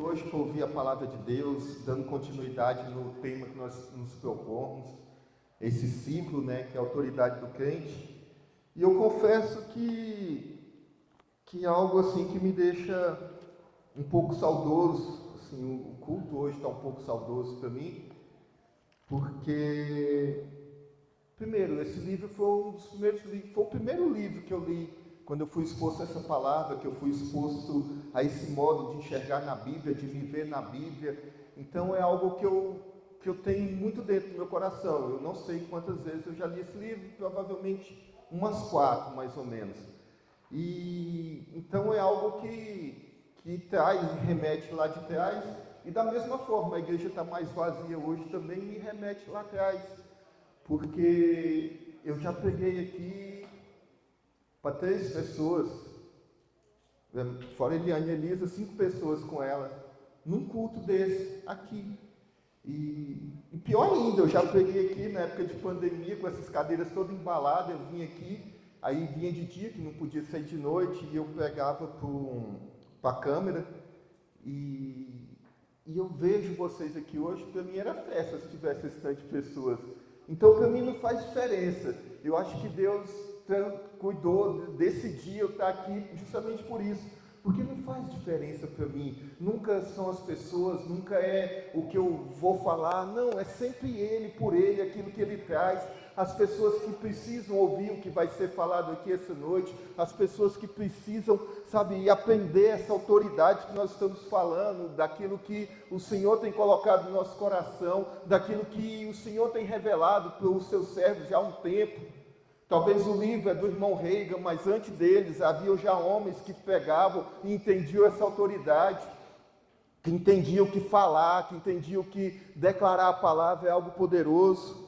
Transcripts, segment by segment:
hoje para ouvir a palavra de Deus, dando continuidade no tema que nós nos propomos, esse ciclo, né, que é a autoridade do crente. E eu confesso que é algo assim que me deixa um pouco saudoso, assim, o culto hoje está um pouco saudoso para mim, porque, primeiro, esse livro foi um dos primeiros livros, foi o primeiro livro que eu li quando eu fui exposto a essa palavra, que eu fui exposto a esse modo de enxergar na Bíblia, de viver na Bíblia. Então é algo que eu tenho muito dentro do meu coração. Eu não sei quantas vezes eu já li esse livro, provavelmente umas 4, mais ou menos. E então é algo que traz, remete lá de trás, e da mesma forma, a igreja está mais vazia hoje também me remete lá atrás, porque eu já preguei aqui para 3 pessoas, fora Eliane e Elisa, 5 pessoas com ela, num culto desse, aqui. E pior ainda, eu já preguei aqui na época de pandemia, com essas cadeiras todas embaladas, eu vim aqui, aí vinha de dia, que não podia sair de noite, e eu pregava para a câmera, e eu vejo vocês aqui hoje, para mim era festa se tivesse esse tanto de pessoas. Então, para mim não faz diferença. Eu acho que Deus cuidou desse dia eu estar aqui justamente por isso, porque não faz diferença para mim, nunca são as pessoas, nunca é o que eu vou falar, não, é sempre Ele, por Ele, aquilo que Ele traz, as pessoas que precisam ouvir o que vai ser falado aqui essa noite, as pessoas que precisam, sabe, aprender essa autoridade que nós estamos falando, daquilo que o Senhor tem colocado no nosso coração, daquilo que o Senhor tem revelado para os seus servos já há um tempo. Talvez o livro é do irmão Reagan, mas antes deles havia já homens que pegavam e entendiam essa autoridade, que entendiam o que falar, que entendiam que declarar a palavra é algo poderoso.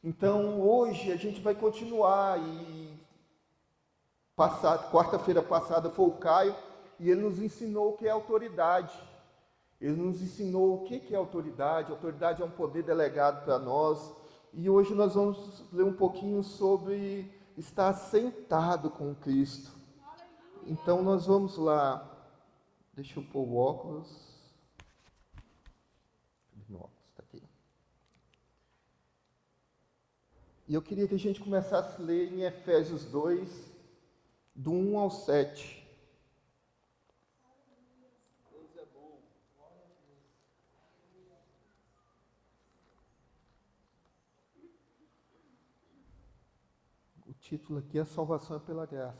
Então hoje a gente vai continuar, e quarta-feira passada foi o Caio, e ele nos ensinou o que é autoridade. Ele nos ensinou o que é autoridade. Autoridade é um poder delegado para nós. E hoje nós vamos ler um pouquinho sobre estar sentado com Cristo. Então nós vamos lá. Deixa eu pôr o óculos. Meu óculos está aqui. E eu queria que a gente começasse a ler em Efésios 2, do 1 ao 7. O título aqui é: A salvação é pela graça.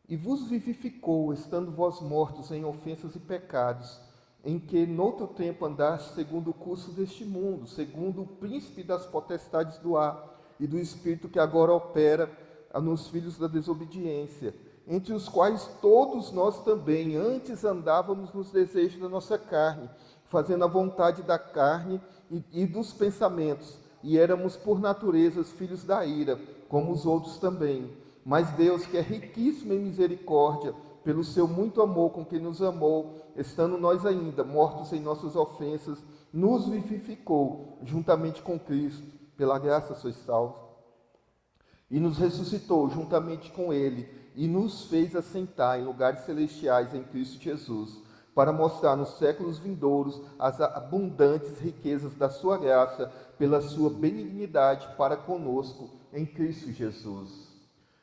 E vos vivificou, estando vós mortos em ofensas e pecados, em que noutro tempo andaste segundo o curso deste mundo, segundo o príncipe das potestades do ar e do espírito que agora opera nos filhos da desobediência, entre os quais todos nós também antes andávamos nos desejos da nossa carne, fazendo a vontade da carne e dos pensamentos, e éramos por natureza filhos da ira, como os outros também. Mas Deus, que é riquíssimo em misericórdia, pelo seu muito amor com que nos amou, estando nós ainda mortos em nossas ofensas, nos vivificou juntamente com Cristo, pela graça sois salvos. E nos ressuscitou juntamente com Ele, e nos fez assentar em lugares celestiais em Cristo Jesus, para mostrar nos séculos vindouros as abundantes riquezas da sua graça, pela sua benignidade para conosco em Cristo Jesus.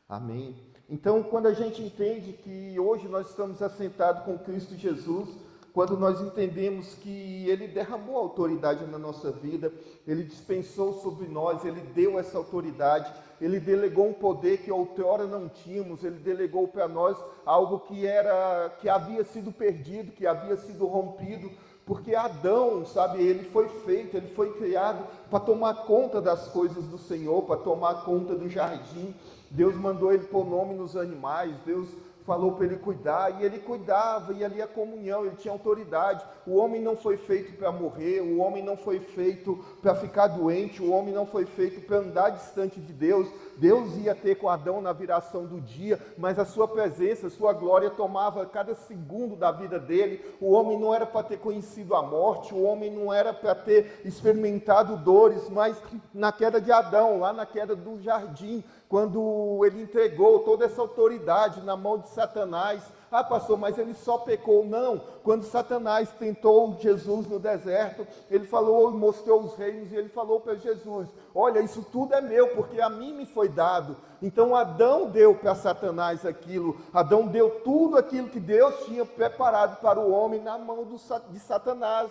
Amém? Então, quando a gente entende que hoje nós estamos assentados com Cristo Jesus, quando nós entendemos que Ele derramou autoridade na nossa vida, Ele dispensou sobre nós, Ele deu essa autoridade, Ele delegou um poder que outrora não tínhamos, Ele delegou para nós algo que havia sido perdido, que havia sido rompido, porque Adão, sabe, ele foi feito, ele foi criado para tomar conta das coisas do Senhor, para tomar conta do jardim. Deus mandou ele pôr nome nos animais, Deus falou para ele cuidar, e ele cuidava, e ali a comunhão, ele tinha autoridade. O homem não foi feito para morrer, o homem não foi feito para ficar doente, o homem não foi feito para andar distante de Deus. Deus ia ter com Adão na viração do dia, mas a sua presença, a sua glória tomava cada segundo da vida dele. O homem não era para ter conhecido a morte, o homem não era para ter experimentado dores, mas na queda de Adão, lá na queda do jardim, quando ele entregou toda essa autoridade na mão de Satanás, Ah, pastor, mas ele só pecou. Não, quando Satanás tentou Jesus no deserto, ele falou, mostrou os reinos, e ele falou para Jesus, olha, isso tudo é meu, porque a mim me foi dado. Então Adão deu para Satanás aquilo, Adão deu tudo aquilo que Deus tinha preparado para o homem na mão de Satanás.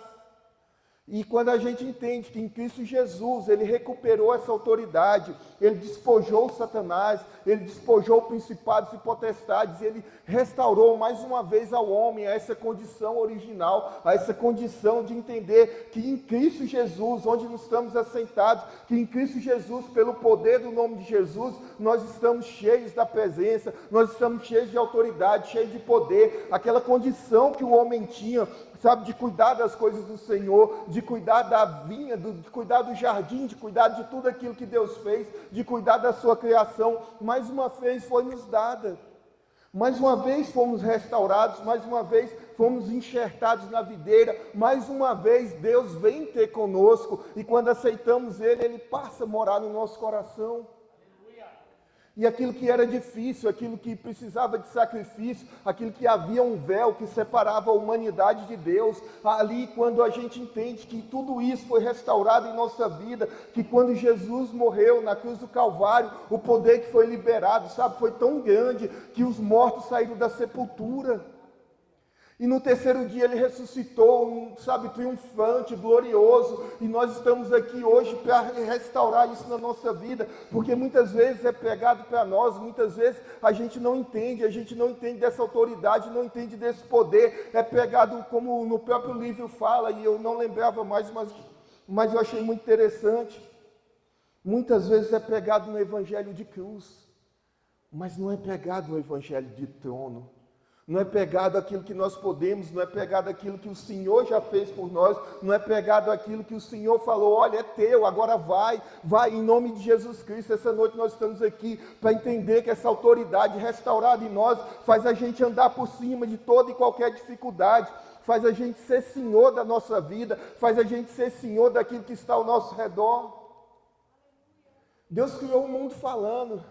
E quando a gente entende que em Cristo Jesus ele recuperou essa autoridade, ele despojou Satanás, ele despojou principados e potestades, ele restaurou mais uma vez ao homem a essa condição original, a essa condição de entender que em Cristo Jesus, onde nós estamos assentados, que em Cristo Jesus, pelo poder do nome de Jesus, nós estamos cheios da presença, nós estamos cheios de autoridade, cheios de poder, aquela condição que o homem tinha, sabe, de cuidar das coisas do Senhor, de cuidar da vinha, de cuidar do jardim, de cuidar de tudo aquilo que Deus fez, de cuidar da sua criação, mais uma vez foi nos dada. Mais uma vez fomos restaurados, mais uma vez fomos enxertados na videira, mais uma vez Deus vem ter conosco, e quando aceitamos Ele, Ele passa a morar no nosso coração. E aquilo que era difícil, aquilo que precisava de sacrifício, aquilo que havia um véu que separava a humanidade de Deus, ali quando a gente entende que tudo isso foi restaurado em nossa vida, que quando Jesus morreu na cruz do Calvário, o poder que foi liberado, sabe, foi tão grande que os mortos saíram da sepultura. E no terceiro dia ele ressuscitou, sabe, triunfante, glorioso, e nós estamos aqui hoje para restaurar isso na nossa vida, porque muitas vezes é pregado para nós, muitas vezes a gente não entende dessa autoridade, não entende desse poder, é pregado como no próprio livro fala, e eu não lembrava mais, mas eu achei muito interessante, muitas vezes é pregado no evangelho de cruz, mas não é pregado no evangelho de trono. Não é pegado aquilo que nós podemos, não é pegado aquilo que o Senhor já fez por nós, não é pegado aquilo que o Senhor falou, olha, é teu, agora vai, em nome de Jesus Cristo. Essa noite nós estamos aqui para entender que essa autoridade restaurada em nós faz a gente andar por cima de toda e qualquer dificuldade, faz a gente ser senhor da nossa vida, faz a gente ser senhor daquilo que está ao nosso redor. Deus criou o mundo falando.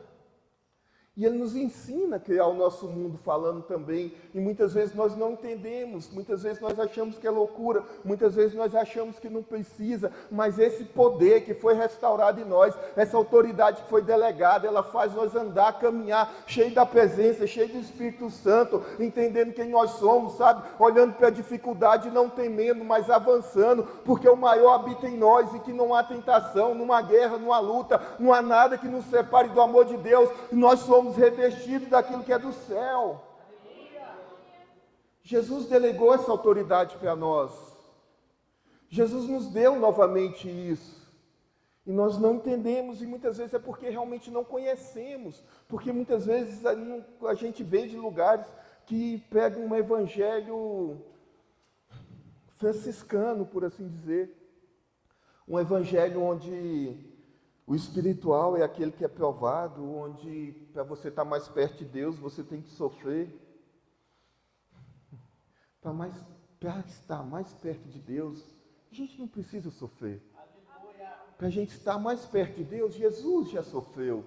E Ele nos ensina a criar o nosso mundo falando também, e muitas vezes nós não entendemos, muitas vezes nós achamos que é loucura, muitas vezes nós achamos que não precisa, mas esse poder que foi restaurado em nós, essa autoridade que foi delegada, ela faz nós andar, caminhar, cheio da presença, cheio do Espírito Santo, entendendo quem nós somos, sabe? Olhando para a dificuldade, não temendo, mas avançando, porque o maior habita em nós, e que não há tentação, numa guerra, numa luta, não há nada que nos separe do amor de Deus, e nós somos revestidos daquilo que é do céu. Jesus delegou essa autoridade para nós. Jesus nos deu novamente isso. E nós não entendemos, e muitas vezes é porque realmente não conhecemos. Porque muitas vezes a gente vem de lugares que pegam um evangelho franciscano, por assim dizer. Um evangelho onde o espiritual é aquele que é provado, onde para você estar mais perto de Deus, você tem que sofrer. Para estar mais perto de Deus, a gente não precisa sofrer. Para a gente estar mais perto de Deus, Jesus já sofreu.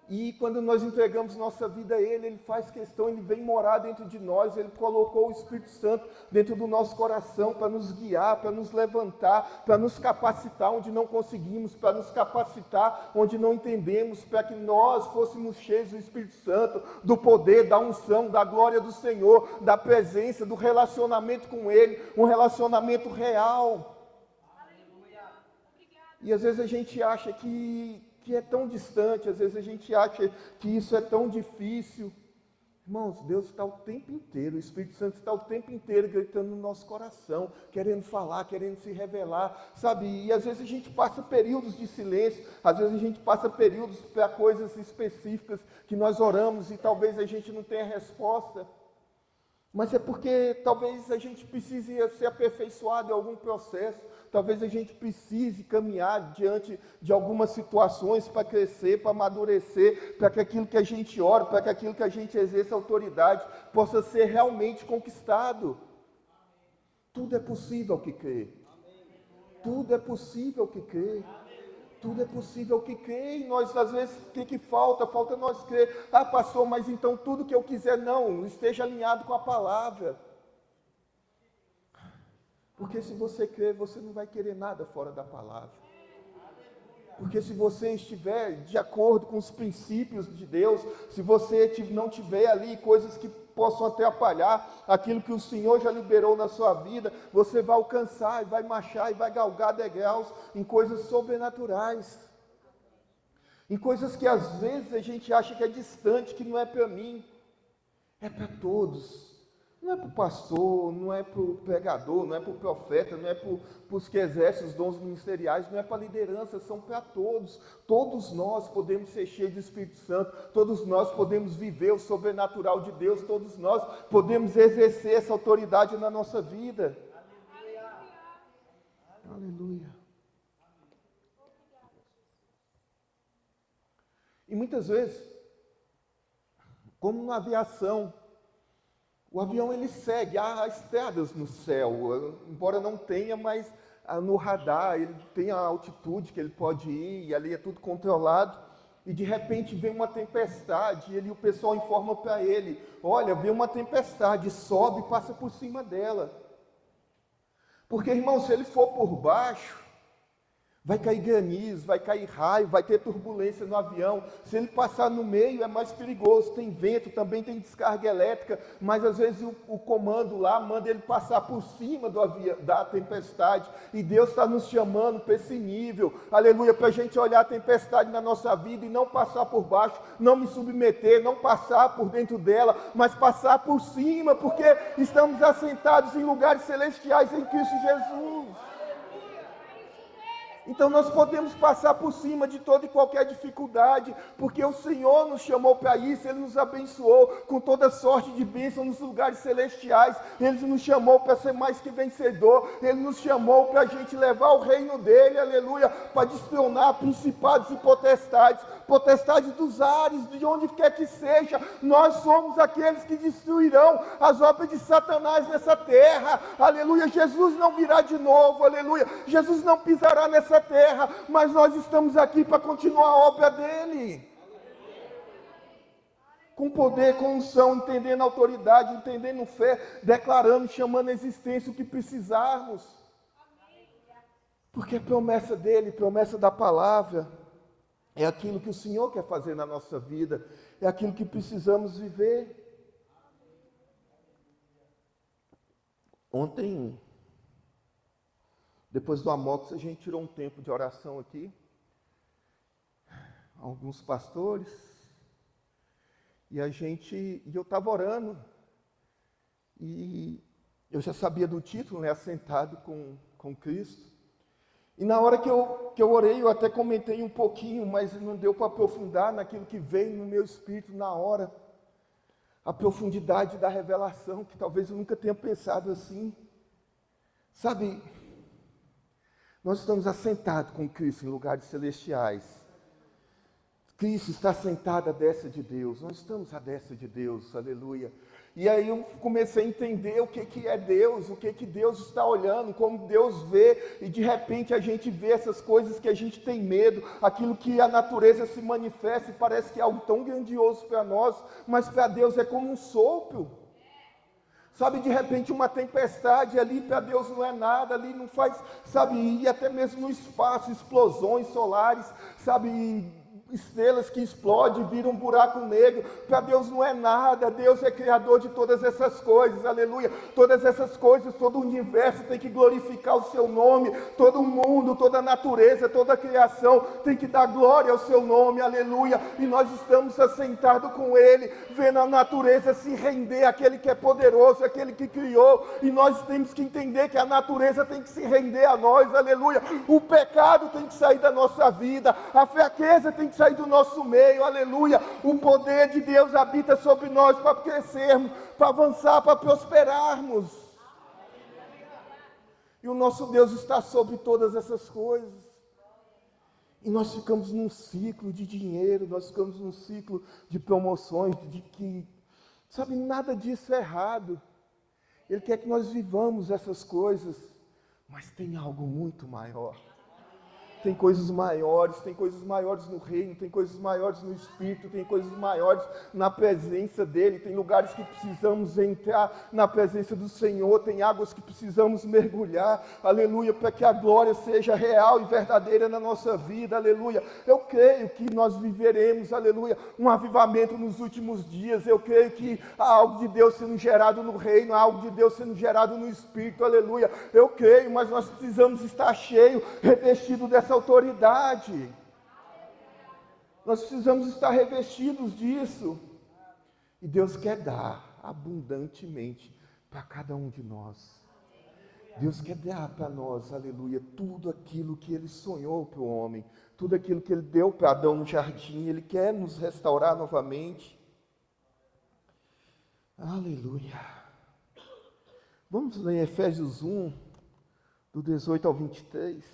E quando nós entregamos nossa vida a Ele, Ele faz questão, Ele vem morar dentro de nós, Ele colocou o Espírito Santo dentro do nosso coração para nos guiar, para nos levantar, para nos capacitar onde não conseguimos, para nos capacitar onde não entendemos, para que nós fôssemos cheios do Espírito Santo, do poder, da unção, da glória do Senhor, da presença, do relacionamento com Ele, um relacionamento real. E às vezes a gente acha que é tão distante, às vezes a gente acha que isso é tão difícil. Irmãos, Deus está o tempo inteiro, o Espírito Santo está o tempo inteiro gritando no nosso coração, querendo falar, querendo se revelar, sabe? E às vezes a gente passa períodos de silêncio, às vezes a gente passa períodos para coisas específicas que nós oramos e talvez a gente não tenha resposta. Mas é porque talvez a gente precise ser aperfeiçoado em algum processo, talvez a gente precise caminhar diante de algumas situações para crescer, para amadurecer, para que aquilo que a gente ora, para que aquilo que a gente exerce autoridade possa ser realmente conquistado. Tudo é possível que crê. Tudo é possível que crê. Tudo é possível que crê, e nós às vezes, o que falta? Falta nós crer. Ah, pastor, mas então tudo que eu quiser, não, esteja alinhado com a palavra. Porque se você crer, você não vai querer nada fora da palavra. Porque se você estiver de acordo com os princípios de Deus, se você não tiver ali coisas que possam atrapalhar aquilo que o Senhor já liberou na sua vida, você vai alcançar, e vai marchar, e vai galgar degraus em coisas sobrenaturais. Em coisas que às vezes a gente acha que é distante, que não é para mim, é para todos. Não é para o pastor, não é para o pregador, não é para o profeta, não é para os que exercem os dons ministeriais, não é para a liderança, são para todos. Todos nós podemos ser cheios do Espírito Santo, todos nós podemos viver o sobrenatural de Deus, todos nós podemos exercer essa autoridade na nossa vida. Aleluia. Aleluia. E muitas vezes, como na aviação, o avião ele segue, há estradas no céu, embora não tenha, mas no radar ele tem a altitude que ele pode ir, e ali é tudo controlado, e de repente vem uma tempestade, e o pessoal informa para ele, olha, vem uma tempestade, sobe e passa por cima dela. Porque, irmão, se ele for por baixo, vai cair granizo, vai cair raio, vai ter turbulência no avião. Se ele passar no meio é mais perigoso, tem vento, também tem descarga elétrica, mas às vezes o comando lá manda ele passar por cima da tempestade, e Deus está nos chamando para esse nível, aleluia, para a gente olhar a tempestade na nossa vida e não passar por baixo, não me submeter, não passar por dentro dela, mas passar por cima, porque estamos assentados em lugares celestiais em Cristo Jesus. Então nós podemos passar por cima de toda e qualquer dificuldade, porque o Senhor nos chamou para isso, Ele nos abençoou com toda sorte de bênção nos lugares celestiais, Ele nos chamou para ser mais que vencedor, Ele nos chamou para a gente levar o reino dEle, aleluia, para destronar principados e potestades dos ares, de onde quer que seja. Nós somos aqueles que destruirão as obras de Satanás nessa terra, aleluia. Jesus não virá de novo, aleluia, Jesus não pisará nessa terra, mas nós estamos aqui para continuar a obra dele, com poder, com unção, entendendo a autoridade, entendendo fé, declarando, chamando a existência o que precisarmos, porque é promessa dele, promessa da palavra, é aquilo que o Senhor quer fazer na nossa vida, é aquilo que precisamos viver. Ontem, depois do Amox, a gente tirou um tempo de oração aqui, alguns pastores, e eu estava orando, e eu já sabia do título, né, Assentado com Cristo, e na hora que eu orei, eu até comentei um pouquinho, mas não deu para aprofundar naquilo que veio no meu espírito na hora, a profundidade da revelação, que talvez eu nunca tenha pensado assim, sabe? Nós estamos assentados com Cristo em lugares celestiais. Cristo está sentado à destra de Deus. Nós estamos à destra de Deus, aleluia. E aí eu comecei a entender o que é Deus, o que Deus está olhando, como Deus vê. E de repente a gente vê essas coisas que a gente tem medo, aquilo que a natureza se manifesta e parece que é algo tão grandioso para nós, mas para Deus é como um sopro. Sabe, de repente uma tempestade ali para Deus não é nada, ali não faz, sabe, e até mesmo no espaço, explosões solares, sabe, estrelas que explodem, viram um buraco negro, para Deus não é nada. Deus é criador de todas essas coisas, aleluia, todas essas coisas, todo o universo tem que glorificar o seu nome, todo o mundo, toda a natureza, toda a criação tem que dar glória ao seu nome, aleluia, e nós estamos assentados com Ele, vendo a natureza se render àquele que é poderoso, àquele que criou, e nós temos que entender que a natureza tem que se render a nós, aleluia, o pecado tem que sair da nossa vida, a fraqueza tem que sair do nosso meio, aleluia, o poder de Deus habita sobre nós para crescermos, para avançar, para prosperarmos, e o nosso Deus está sobre todas essas coisas, e nós ficamos num ciclo de dinheiro, nós ficamos num ciclo de promoções, de que, sabe, nada disso é errado, Ele quer que nós vivamos essas coisas, mas tem algo muito maior. Tem coisas maiores no reino, tem coisas maiores no Espírito, tem coisas maiores na presença dEle, tem lugares que precisamos entrar na presença do Senhor, tem águas que precisamos mergulhar, aleluia, para que a glória seja real e verdadeira na nossa vida, aleluia. Eu creio que nós viveremos, aleluia, um avivamento nos últimos dias, eu creio que há algo de Deus sendo gerado no reino, há algo de Deus sendo gerado no Espírito, aleluia. Eu creio, mas nós precisamos estar cheio, revestido dessa autoridade. Nós precisamos estar revestidos disso. E Deus quer dar abundantemente para cada um de nós. Deus quer dar para nós, aleluia, tudo aquilo que Ele sonhou para o homem, tudo aquilo que Ele deu para Adão no jardim, Ele quer nos restaurar novamente. Aleluia. Vamos ler Efésios 1, do 18 ao 23.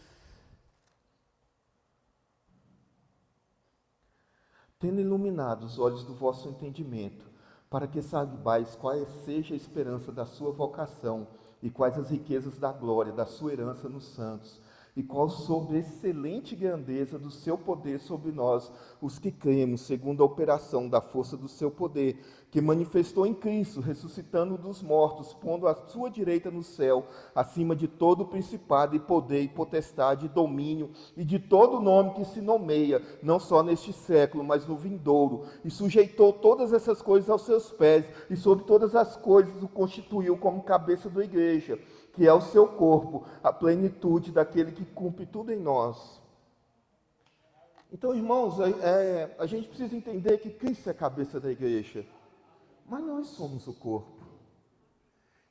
Tendo iluminado os olhos do vosso entendimento, para que saibais qual seja a esperança da sua vocação, e quais as riquezas da glória da sua herança nos santos, e qual sobre a excelente grandeza do seu poder sobre nós, os que cremos, segundo a operação da força do seu poder, que manifestou em Cristo, ressuscitando dos mortos, pondo a sua direita no céu, acima de todo principado e poder e potestade e domínio, e de todo nome que se nomeia, não só neste século, mas no vindouro, e sujeitou todas essas coisas aos seus pés, e sobre todas as coisas o constituiu como cabeça da igreja, que é o seu corpo, a plenitude daquele que cumpre tudo em nós. Então, irmãos, a gente precisa entender que Cristo é a cabeça da igreja, mas nós somos o corpo.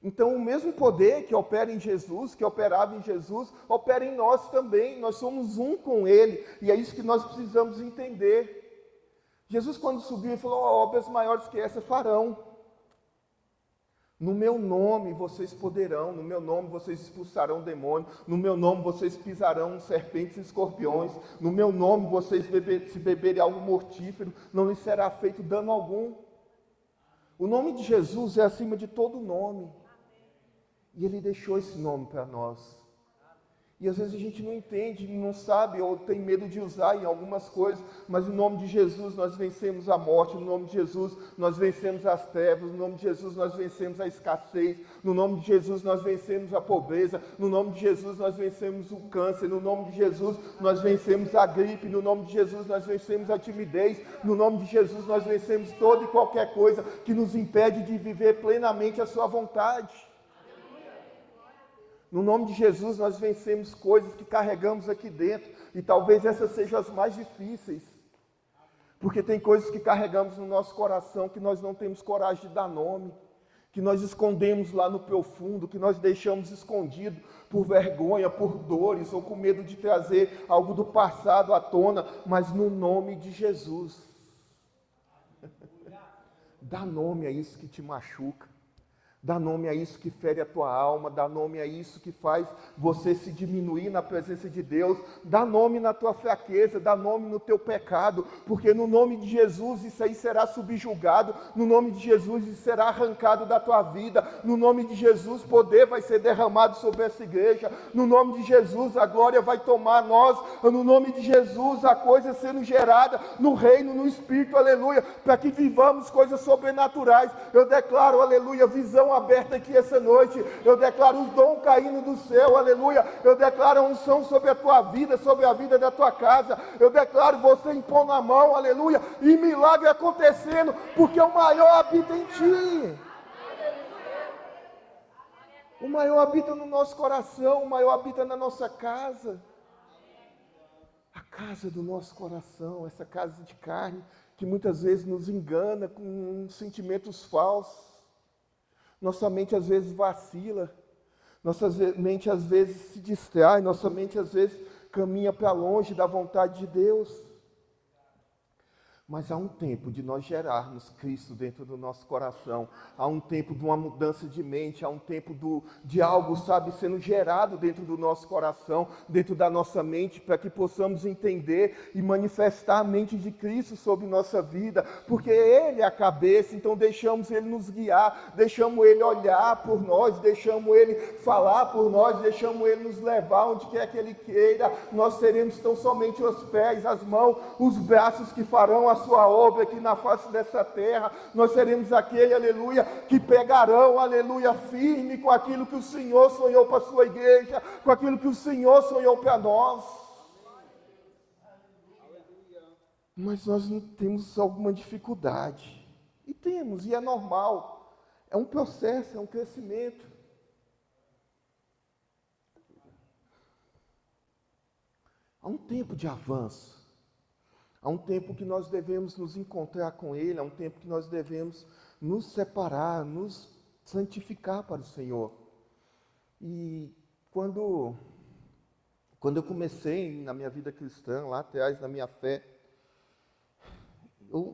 Então, o mesmo poder que opera em Jesus, que operava em Jesus, opera em nós também. Nós somos um com Ele, e é isso que nós precisamos entender. Jesus, quando subiu, ele falou: obras maiores que essa farão. No meu nome vocês poderão, no meu nome vocês expulsarão demônios, no meu nome vocês pisarão serpentes e escorpiões, no meu nome vocês se beberem algo mortífero, não lhes será feito dano algum. O nome de Jesus é acima de todo nome. E Ele deixou esse nome para nós. E às vezes a gente não entende, não sabe, ou tem medo de usar em algumas coisas, mas no nome de Jesus nós vencemos a morte, no nome de Jesus nós vencemos as trevas, no nome de Jesus nós vencemos a escassez, no nome de Jesus nós vencemos a pobreza, no nome de Jesus nós vencemos o câncer, no nome de Jesus nós vencemos a gripe, no nome de Jesus nós vencemos a timidez, no nome de Jesus nós vencemos toda e qualquer coisa que nos impede de viver plenamente a sua vontade. No nome de Jesus nós vencemos coisas que carregamos aqui dentro, e talvez essas sejam as mais difíceis, porque tem coisas que carregamos no nosso coração que nós não temos coragem de dar nome, que nós escondemos lá no profundo, que nós deixamos escondido por vergonha, por dores, ou com medo de trazer algo do passado à tona, mas no nome de Jesus. Dá nome a isso que te machuca. Dá nome a isso que fere a tua alma, dá nome a isso que faz você se diminuir na presença de Deus, dá nome na tua fraqueza, dá nome no teu pecado, porque no nome de Jesus isso aí será subjugado, no nome de Jesus isso será arrancado da tua vida, no nome de Jesus poder vai ser derramado sobre essa igreja, no nome de Jesus a glória vai tomar nós, no nome de Jesus a coisa sendo gerada no reino, no Espírito, aleluia, para que vivamos coisas sobrenaturais. Eu declaro, aleluia, visão aberta aqui essa noite, eu declaro os dons caindo do céu, aleluia, eu declaro a unção sobre a tua vida, sobre a vida da tua casa, eu declaro você impondo a mão, aleluia, e milagre acontecendo, porque o maior habita em ti, o maior habita no nosso coração, o maior habita na nossa casa, a casa do nosso coração, essa casa de carne, que muitas vezes nos engana com sentimentos falsos. Nossa mente às vezes vacila, nossa mente às vezes se distrai, nossa mente às vezes caminha para longe da vontade de Deus. Mas há um tempo de nós gerarmos Cristo dentro do nosso coração. Há um tempo de uma mudança de mente, há um tempo de algo, sabe, sendo gerado dentro do nosso coração, dentro da nossa mente, para que possamos entender e manifestar a mente de Cristo sobre nossa vida, porque Ele é a cabeça, então deixamos Ele nos guiar, deixamos Ele olhar por nós, deixamos Ele falar por nós, deixamos Ele nos levar onde quer que Ele queira. Nós seremos tão somente os pés, as mãos, os braços que farão a sua obra aqui na face dessa terra. Nós seremos aquele, aleluia, que pegarão, aleluia, firme com aquilo que o Senhor sonhou para a sua igreja, com aquilo que o Senhor sonhou para nós. Mas nós não temos alguma dificuldade. E temos, e é normal. É um processo, é um crescimento. Há um tempo de avanço. Há um tempo que nós devemos nos encontrar com Ele, há um tempo que nós devemos nos separar, nos santificar para o Senhor. E quando eu comecei na minha vida cristã, lá atrás, na minha fé,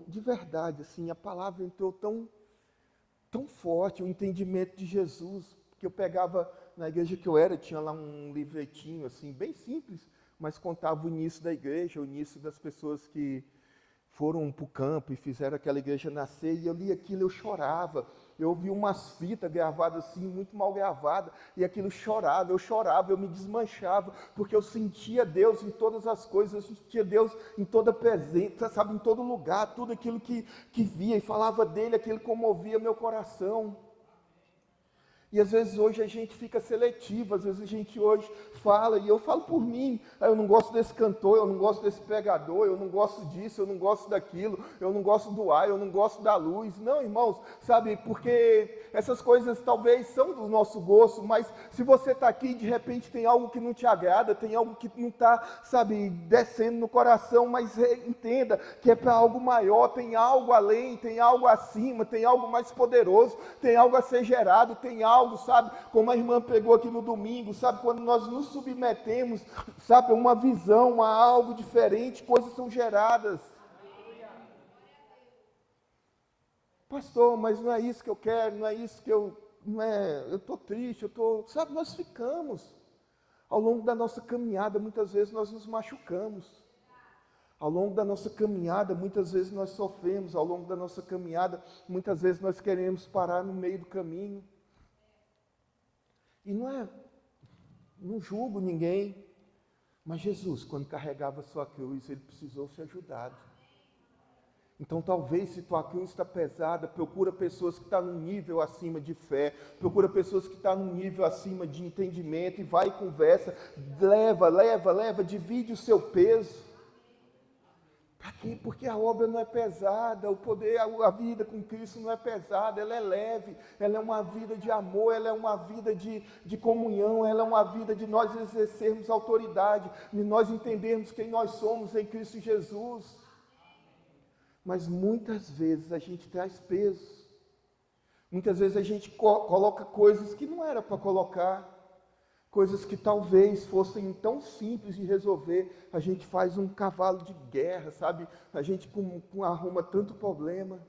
de verdade, assim, a palavra entrou tão forte, o entendimento de Jesus, que eu pegava, na igreja que eu era, tinha lá um livretinho, assim, bem simples, mas contava o início da igreja, o início das pessoas que foram para o campo e fizeram aquela igreja nascer, e eu li aquilo, eu chorava. Eu ouvi umas fitas gravadas assim, muito mal gravadas, e aquilo eu chorava, eu me desmanchava, porque eu sentia Deus em todas as coisas, eu sentia Deus em toda presença, sabe, em todo lugar, tudo aquilo que via e falava dele, aquilo comovia meu coração. E às vezes hoje a gente fica seletivo, às vezes a gente hoje fala, e eu falo por mim, eu não gosto desse cantor, eu não gosto desse pregador, eu não gosto disso, eu não gosto daquilo, eu não gosto do ar, eu não gosto da luz. Não, irmãos, sabe, porque essas coisas talvez são do nosso gosto, mas se você está aqui e de repente tem algo que não te agrada, tem algo que não está, sabe, descendo no coração, mas entenda que é para algo maior, tem algo além, tem algo acima, tem algo mais poderoso, tem algo a ser gerado, tem algo, sabe, como a irmã pregou aqui no domingo, sabe, quando nós nos submetemos, sabe, uma visão, a algo diferente, coisas são geradas. Pastor, mas não é isso que eu quero, não é isso que eu estou triste, sabe, nós ficamos. Ao longo da nossa caminhada, muitas vezes nós nos machucamos. Ao longo da nossa caminhada, muitas vezes nós sofremos. Ao longo da nossa caminhada, muitas vezes nós queremos parar no meio do caminho. E não julgo ninguém, mas Jesus, quando carregava a sua cruz, ele precisou ser ajudado. Então, talvez, se tua cruz está pesada, procura pessoas que estão num nível acima de fé, procura pessoas que estão num nível acima de entendimento, e vai e conversa, leva, divide o seu peso. Para quê? Porque a obra não é pesada, o poder, a vida com Cristo não é pesada, ela é leve, ela é uma vida de amor, ela é uma vida de comunhão, ela é uma vida de nós exercermos autoridade, de nós entendermos quem nós somos em Cristo Jesus. Mas muitas vezes a gente traz peso, muitas vezes a gente coloca coisas que não era para colocar, coisas que talvez fossem tão simples de resolver, a gente faz um cavalo de guerra, sabe? A gente arruma tanto problema.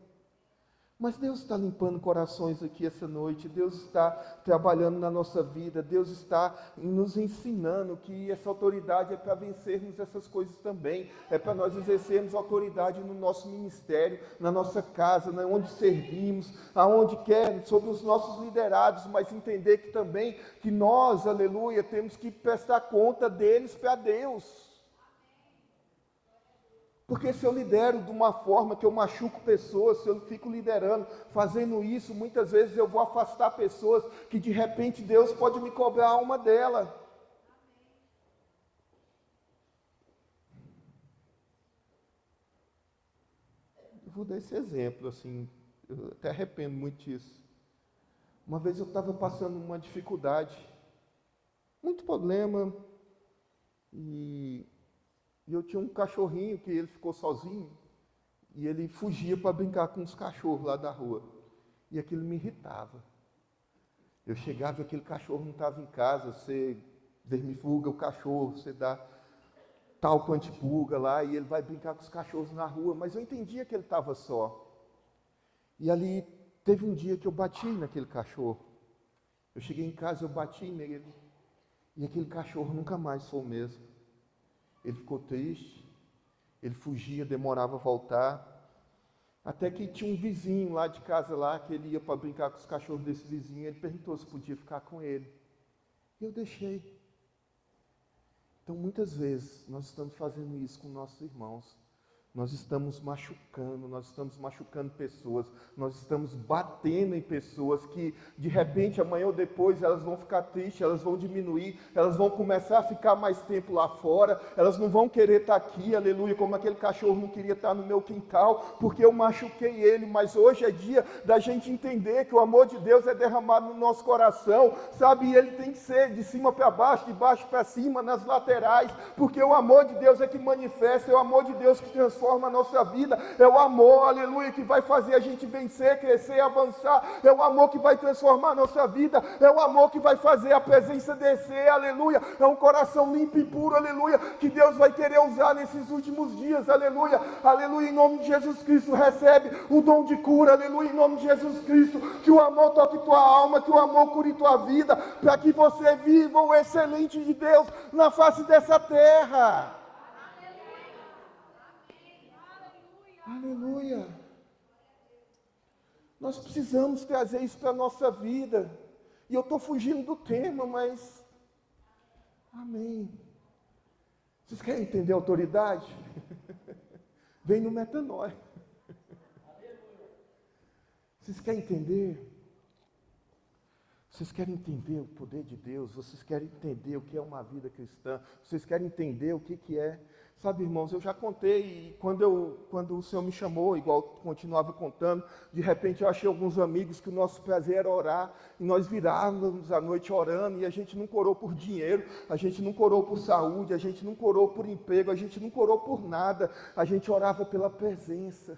Mas Deus está limpando corações aqui essa noite, Deus está trabalhando na nossa vida, Deus está nos ensinando que essa autoridade é para vencermos essas coisas também, é para nós exercermos autoridade no nosso ministério, na nossa casa, onde servimos, aonde quer, sobre os nossos liderados, mas entender que também que nós, aleluia, temos que prestar conta deles para Deus. Porque se eu lidero de uma forma que eu machuco pessoas, se eu fico liderando, fazendo isso, muitas vezes eu vou afastar pessoas que de repente Deus pode me cobrar a alma dela. Eu vou dar esse exemplo, assim, eu até arrependo muito disso. Uma vez eu estava passando uma dificuldade, muito problema, e eu tinha um cachorrinho que ele ficou sozinho, e ele fugia para brincar com os cachorros lá da rua. E aquilo me irritava. Eu chegava e aquele cachorro não estava em casa, você vermifuga o cachorro, você dá... talco antipulga lá, e ele vai brincar com os cachorros na rua, mas eu entendia que ele estava só. E ali, teve um dia que eu bati naquele cachorro. Eu cheguei em casa, eu bati nele, e aquele cachorro nunca mais foi o mesmo. Ele ficou triste, ele fugia, demorava a voltar, até que tinha um vizinho lá de casa lá, que ele ia para brincar com os cachorros desse vizinho, ele perguntou se podia ficar com ele. E eu deixei. Então, muitas vezes, nós estamos fazendo isso com nossos irmãos. Nós estamos machucando pessoas, nós estamos batendo em pessoas que, de repente, amanhã ou depois, elas vão ficar tristes, elas vão diminuir, elas vão começar a ficar mais tempo lá fora, elas não vão querer estar aqui, aleluia, como aquele cachorro não queria estar no meu quintal, porque eu machuquei ele, mas hoje é dia da gente entender que o amor de Deus é derramado no nosso coração, sabe, e ele tem que ser de cima para baixo, de baixo para cima, nas laterais, porque o amor de Deus é que manifesta, é o amor de Deus que transforma a nossa vida, é o amor, aleluia, que vai fazer a gente vencer, crescer, avançar, é o amor que vai transformar a nossa vida, é o amor que vai fazer a presença descer, aleluia, é um coração limpo e puro, aleluia, que Deus vai querer usar nesses últimos dias, aleluia, aleluia, em nome de Jesus Cristo, recebe o dom de cura, aleluia, em nome de Jesus Cristo, que o amor toque tua alma, que o amor cure tua vida, para que você viva o excelente de Deus na face dessa terra. Aleluia. Nós precisamos trazer isso para a nossa vida. E eu estou fugindo do tema, mas... Amém. Vocês querem entender a autoridade? Vem no metanoia. Vocês querem entender? Vocês querem entender o poder de Deus? Vocês querem entender o que é uma vida cristã? Vocês querem entender o que é... Sabe, irmãos, eu já contei, quando o Senhor me chamou, igual continuava contando, de repente eu achei alguns amigos que o nosso prazer era orar, e nós virávamos a noite orando, e a gente não orou por dinheiro, a gente não orou por saúde, a gente não orou por emprego, a gente não orou por nada, a gente orava pela presença.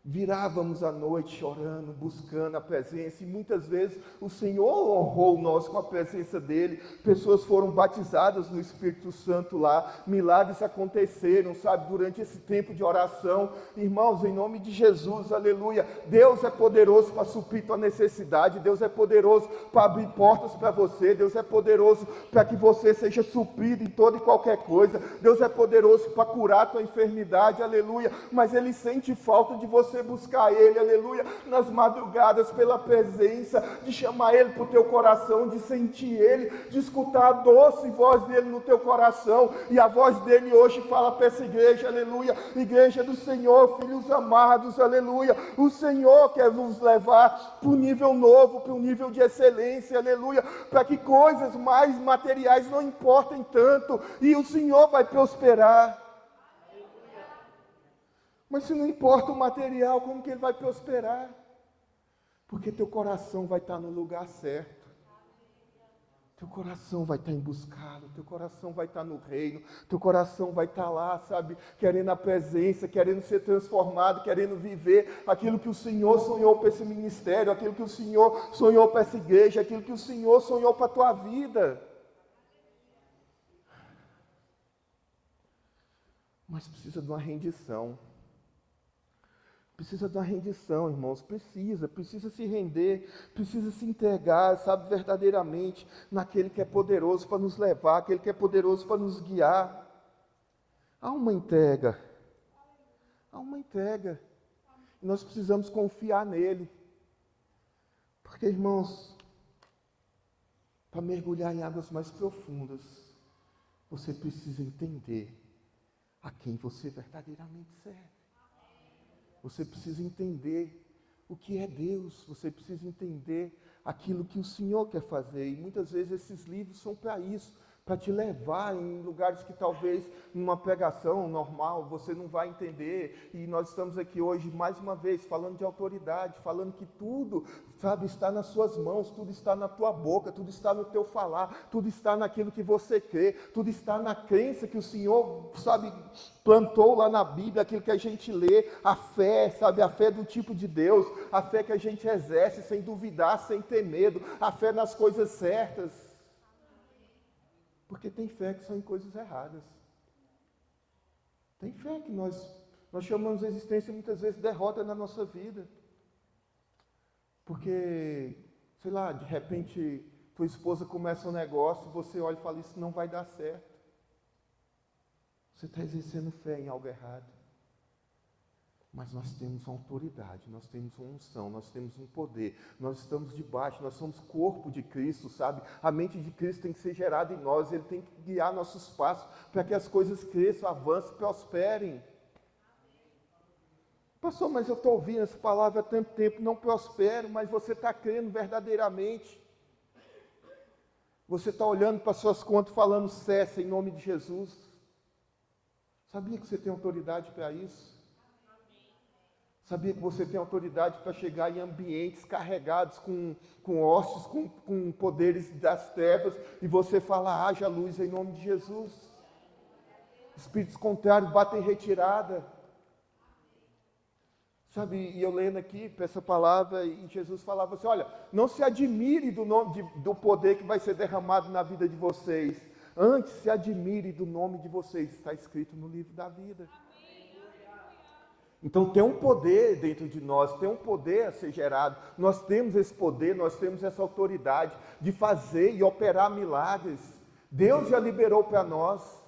Virávamos a noite chorando, buscando a presença, e muitas vezes o Senhor honrou nós com a presença dEle, pessoas foram batizadas no Espírito Santo lá, milagres aconteceram, sabe, durante esse tempo de oração. Irmãos, em nome de Jesus, aleluia, Deus é poderoso para suprir tua necessidade, Deus é poderoso para abrir portas para você, Deus é poderoso para que você seja suprido em toda e qualquer coisa, Deus é poderoso para curar tua enfermidade, aleluia, mas Ele sente falta de você buscar Ele, aleluia, nas madrugadas pela presença, de chamar Ele para o teu coração, de sentir Ele, de escutar a doce voz dEle no teu coração, e a voz dEle hoje fala para essa igreja, aleluia, igreja do Senhor, filhos amados, aleluia, o Senhor quer nos levar para um nível novo, para um nível de excelência, aleluia, para que coisas mais materiais não importem tanto, e o Senhor vai prosperar. Mas se não importa o material, como que ele vai prosperar? Porque teu coração vai estar no lugar certo. Teu coração vai estar em buscá-lo, teu coração vai estar no reino, teu coração vai estar lá, sabe, querendo a presença, querendo ser transformado, querendo viver aquilo que o Senhor sonhou para esse ministério, aquilo que o Senhor sonhou para essa igreja, aquilo que o Senhor sonhou para a tua vida. Mas precisa de uma rendição. Precisa de uma rendição, irmãos, precisa se render, precisa se entregar, sabe, verdadeiramente naquele que é poderoso para nos levar, aquele que é poderoso para nos guiar. Há uma entrega, e nós precisamos confiar nele, porque, irmãos, para mergulhar em águas mais profundas, você precisa entender a quem você verdadeiramente serve. Você precisa entender o que é Deus, você precisa entender aquilo que o Senhor quer fazer. E muitas vezes esses livros são para isso, para te levar em lugares que talvez numa pregação normal você não vai entender. E nós estamos aqui hoje, mais uma vez, falando de autoridade, falando que tudo, sabe, está nas suas mãos, tudo está na tua boca, tudo está no teu falar, tudo está naquilo que você crê, tudo está na crença que o Senhor, sabe, plantou lá na Bíblia, aquilo que a gente lê, a fé, sabe, a fé do tipo de Deus, a fé que a gente exerce sem duvidar, sem ter medo, a fé nas coisas certas. Porque tem fé que são em coisas erradas. Tem fé que nós chamamos a existência muitas vezes de derrota na nossa vida. Porque, sei lá, de repente tua esposa começa um negócio, você olha e fala, isso não vai dar certo. Você está exercendo fé em algo errado. Mas nós temos uma autoridade, nós temos uma unção, nós temos um poder, nós estamos debaixo, nós somos corpo de Cristo, sabe? A mente de Cristo tem que ser gerada em nós, Ele tem que guiar nossos passos para que as coisas cresçam, avancem, prosperem. Pastor, mas eu estou ouvindo essa palavra há tanto tempo, não prospero, mas você está crendo verdadeiramente. Você está olhando para suas contas falando cessa em nome de Jesus. Sabia que você tem autoridade para isso? Sabia que você tem autoridade para chegar em ambientes carregados com ossos, com poderes das trevas, e você fala, haja luz em nome de Jesus. Espíritos contrários batem em retirada. Sabe, e eu lendo aqui para essa palavra, e Jesus falava assim, olha, não se admire do poder que vai ser derramado na vida de vocês. Antes, se admire do nome de vocês. Está escrito no livro da vida. Então tem um poder dentro de nós, tem um poder a ser gerado. Nós temos esse poder, nós temos essa autoridade de fazer e operar milagres. Deus já liberou para nós.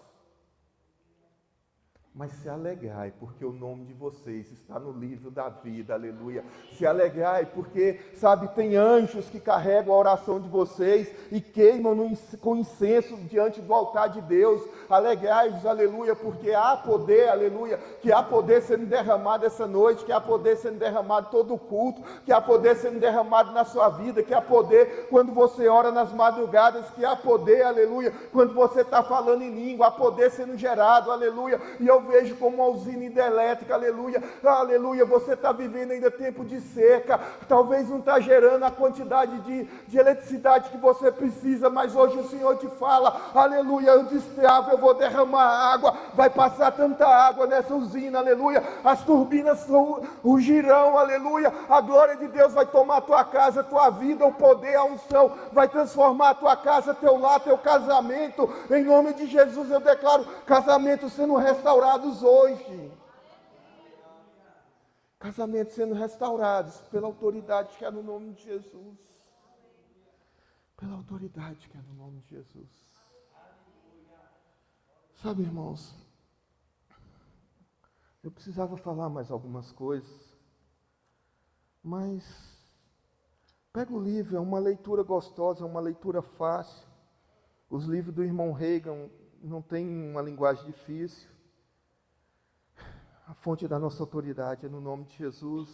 Mas se alegrai, porque o nome de vocês está no livro da vida, aleluia. Se alegrai, porque, sabe, tem anjos que carregam a oração de vocês e queimam com incenso diante do altar de Deus. Alegrai-vos, aleluia, porque há poder, aleluia, que há poder sendo derramado essa noite, que há poder sendo derramado todo o culto, que há poder sendo derramado na sua vida, que há poder quando você ora nas madrugadas, que há poder, aleluia, quando você está falando em língua, há poder sendo gerado, aleluia, e eu vejo como uma usina hidrelétrica, aleluia, aleluia, você está vivendo ainda tempo de seca, talvez não está gerando a quantidade de eletricidade que você precisa, mas hoje o Senhor te fala, aleluia, eu destravo, eu vou derramar água, vai passar tanta água nessa usina, aleluia, as turbinas rugirão, aleluia, a glória de Deus vai tomar a tua casa, a tua vida, o poder, a unção, vai transformar a tua casa, teu lar, teu casamento, em nome de Jesus eu declaro casamento sendo restaurado hoje. Casamentos sendo restaurados pela autoridade que é no nome de Jesus. Pela autoridade que é no nome de Jesus. Sabe, irmãos, eu precisava falar mais algumas coisas, mas pega o livro, é uma leitura gostosa, é uma leitura fácil. Os livros do irmão Reagan não têm uma linguagem difícil. A fonte da nossa autoridade é no nome de Jesus.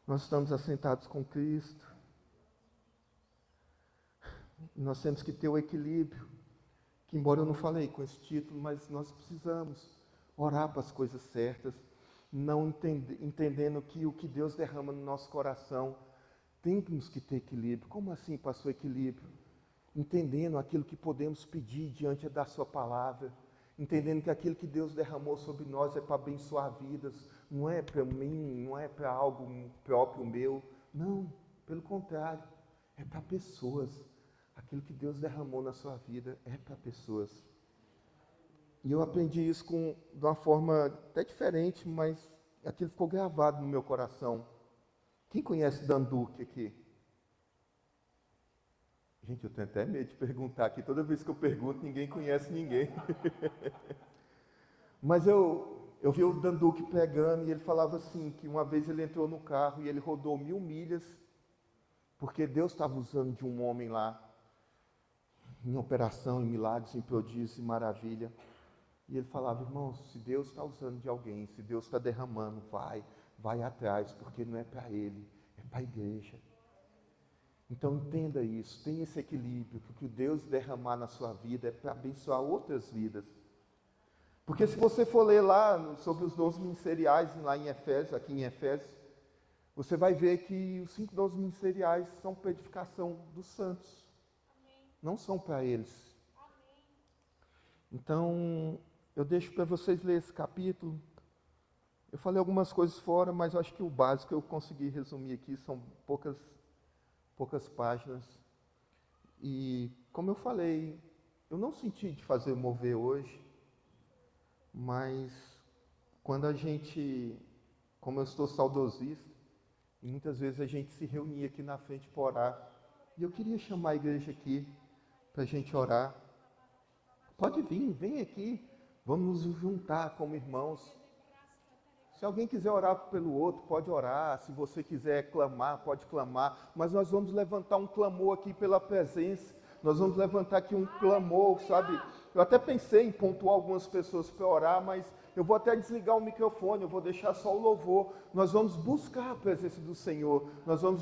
Nós estamos assentados com Cristo. Nós temos que ter o equilíbrio, que embora eu não falei com esse título, mas nós precisamos orar para as coisas certas, não entendendo que o que Deus derrama no nosso coração, temos que ter equilíbrio. Como assim, pastor, equilíbrio? Entendendo aquilo que podemos pedir diante da sua palavra, entendendo que aquilo que Deus derramou sobre nós é para abençoar vidas, não é para mim, não é para algo próprio meu, não, pelo contrário, é para pessoas. Aquilo que Deus derramou na sua vida é para pessoas. E eu aprendi isso de uma forma até diferente, mas aquilo ficou gravado no meu coração. Quem conhece Dan Duque aqui? Gente, eu tenho até medo de perguntar aqui. Toda vez que eu pergunto, ninguém conhece ninguém. Mas eu vi o Dan Duque pregando e ele falava assim, que uma vez ele entrou no carro e ele rodou 1000 milhas, porque Deus estava usando de um homem lá, em operação, em milagres, em prodígios, em maravilha. E ele falava, irmãos, se Deus está usando de alguém, se Deus está derramando, vai atrás, porque não é para ele, é para a igreja. Então entenda isso, tenha esse equilíbrio, que o que Deus derramar na sua vida é para abençoar outras vidas. Porque se você for ler lá sobre os dons ministeriais, lá em Efésios, aqui em Efésios, você vai ver que os 5 dons ministeriais são para edificação dos santos. Amém. Não são para eles. Amém. Então, eu deixo para vocês ler esse capítulo. Eu falei algumas coisas fora, mas eu acho que o básico eu consegui resumir aqui, são poucas páginas. E, como eu falei, eu não senti de fazer mover hoje, mas quando a gente, como eu estou saudosista, e muitas vezes a gente se reunia aqui na frente para orar, e eu queria chamar a igreja aqui para a gente orar. Pode vir, vem aqui, vamos nos juntar como irmãos. Se alguém quiser orar pelo outro, pode orar. Se você quiser clamar, pode clamar. Mas nós vamos levantar um clamor aqui pela presença. Nós vamos levantar aqui um clamor, sabe? Eu até pensei em pontuar algumas pessoas para orar, mas eu vou até desligar o microfone, eu vou deixar só o louvor. Nós vamos buscar a presença do Senhor. Nós vamos